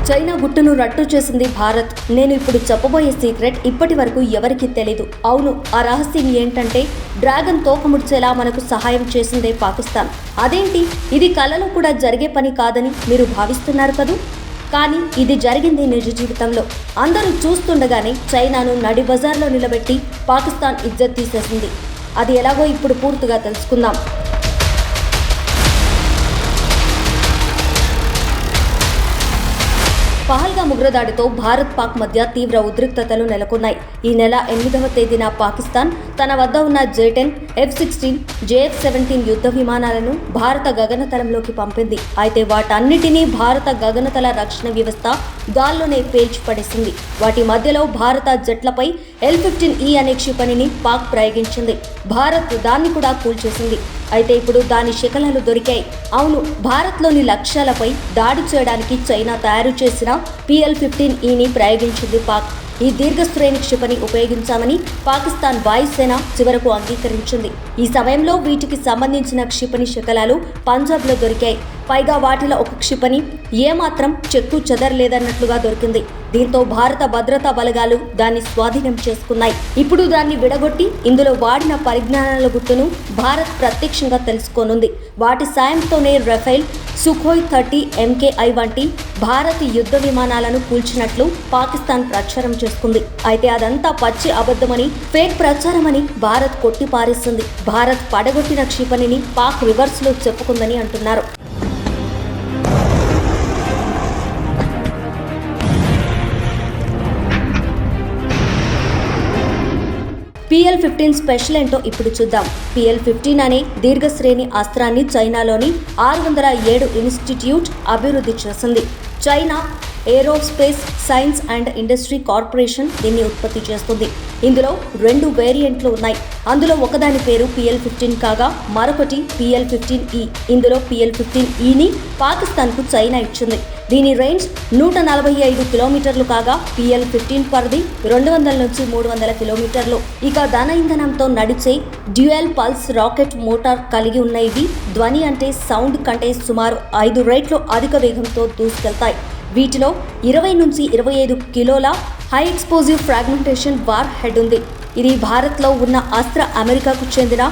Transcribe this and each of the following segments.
China గుట్టును రట్టు చేసింది భారత్. నేను ఇప్పుడు చెప్పబోయే సీక్రెట్ ఇప్పటి వరకు ఎవరికీ తెలీదు. అవును, ఆ రహస్యం ఏంటంటే డ్రాగన్ తోకముడిచేలా మనకు సహాయం చేసిందే పాకిస్తాన్. అదేంటి, ఇది కలలో కూడా జరిగే పని కాదని మీరు భావిస్తున్నారు కదూ? కానీ ఇది జరిగింది నిజ జీవితంలో. అందరూ చూస్తుండగానే చైనాను నడి బజార్లో నిలబెట్టి పాకిస్తాన్ ఇజ్జత్ తీసేసింది. అది ఎలాగో ఇప్పుడు పూర్తిగా తెలుసుకుందాం. పహల్గామ్ ఉగ్రదాడితో భారత్ పాక్ మధ్య తీవ్ర ఉద్రిక్తతలు నెలకొన్నాయి. ఈ నెల 8వ తేదీన పాకిస్తాన్ తన వద్ద ఉన్న J-10, F-16, JF-17 యుద్ధ విమానాలను భారత గగనతలంలోకి పంపింది. అయితే వాటన్నిటినీ భారత గగనతల రక్షణ వ్యవస్థ గాల్లోనే పేల్చిపడేసింది. వాటి మధ్యలో భారత జెట్లపై L-15E అనే క్షిపణిని పాక్ ప్రయోగించింది. భారత్ దాన్ని కూడా కూల్చేసింది. అయితే ఇప్పుడు దాని శకలాలు దొరికాయి. అవును, భారత్లోని లక్ష్యాలపై దాడి చేయడానికి చైనా తయారు చేసిన PL-15Eని ప్రయోగించింది పాక్. ఈ దీర్ఘశ్రేణి క్షిపణి ఉపయోగించామని పాకిస్తాన్ వాయుసేన చివరకు అంగీకరించింది. ఈ సమయంలో వీటికి సంబంధించిన క్షిపణి శకలాలు పంజాబ్లో దొరికాయి. పైగా వాటిలో ఒక క్షిపణి ఏమాత్రం చెక్కు చెదరలేదన్నట్లుగా దొరికింది. దీంతో భారత భద్రతా బలగాలు దాన్ని స్వాధీనం చేసుకున్నాయి. ఇప్పుడు దాన్ని విడగొట్టి ఇందులో వాడిన పరిజ్ఞానాల గుట్టును భారత్ ప్రత్యక్షంగా తెలుసుకోనుంది. వాటి సాయంతోనే రఫేల్, సుఖోయ్ 30 MKI వంటి భారత యుద్ధ విమానాలను కూల్చినట్లు పాకిస్తాన్ ప్రచారం చేసుకుంది. అయితే అదంతా పచ్చి అబద్ధమని, ఫేక్ ప్రచారమని భారత్ కొట్టిపారేసింది. భారత్ పడగొట్టిన క్షిపణిని పాక్ రివర్స్లో చెప్పుకుందని అంటున్నారు. PL-15 స్పెషల్ ఏంటో ఇప్పుడు చూద్దాం. PL-15 అనే దీర్ఘశ్రేణి అస్త్రాన్ని చైనాలోని 607 ఇన్స్టిట్యూట్ అభివృద్ధి చేసింది. China aerospace science and industry corporation దీన్ని ఉత్పత్తి చేస్తుంది. ఇందులో 2 వేరియంట్లు ఉన్నాయి. అందులో ఒకదాని పేరు PL-15 కాగా మరొకటి PL-15E. ఇందులో PL-15Eని పాకిస్తాన్కు చైనా ఇచ్చింది. దీని రేంజ్ 145 కిలోమీటర్లు కాగా PL-15 పరిధి 200 నుంచి 300 కిలోమీటర్లు. ఇక ధన ఇంధనంతో నడిచే డ్యూయల్ పల్స్ రాకెట్ మోటార్ కలిగి ఉన్న ఇవి ధ్వని అంటే సౌండ్ కంటే సుమారు 5 రెట్లు అధిక వేగంతో దూసుకెళ్తాయి. వీటిలో 20 నుంచి 25 కిలోల high explosive fragmentation war head ఉంది. ఇది భారత్లో ఉన్న అస్త్ర అమెరికాకు చెందిన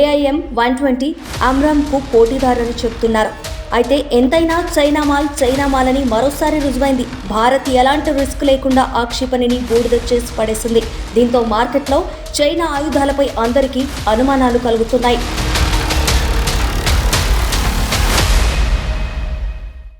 AIM-120 అమ్రామ్కు పోటీదారని చెబుతున్నారు. అయితే ఎంతైనా చైనా మాల్ అని మరోసారి రుజువైంది. భారత్ ఎలాంటి రిస్క్ లేకుండా ఆ క్షిపణిని బూడిద చేసి పడేసింది. దీంతో మార్కెట్లో చైనా ఆయుధాలపై అందరికీ అనుమానాలు కలుగుతున్నాయి.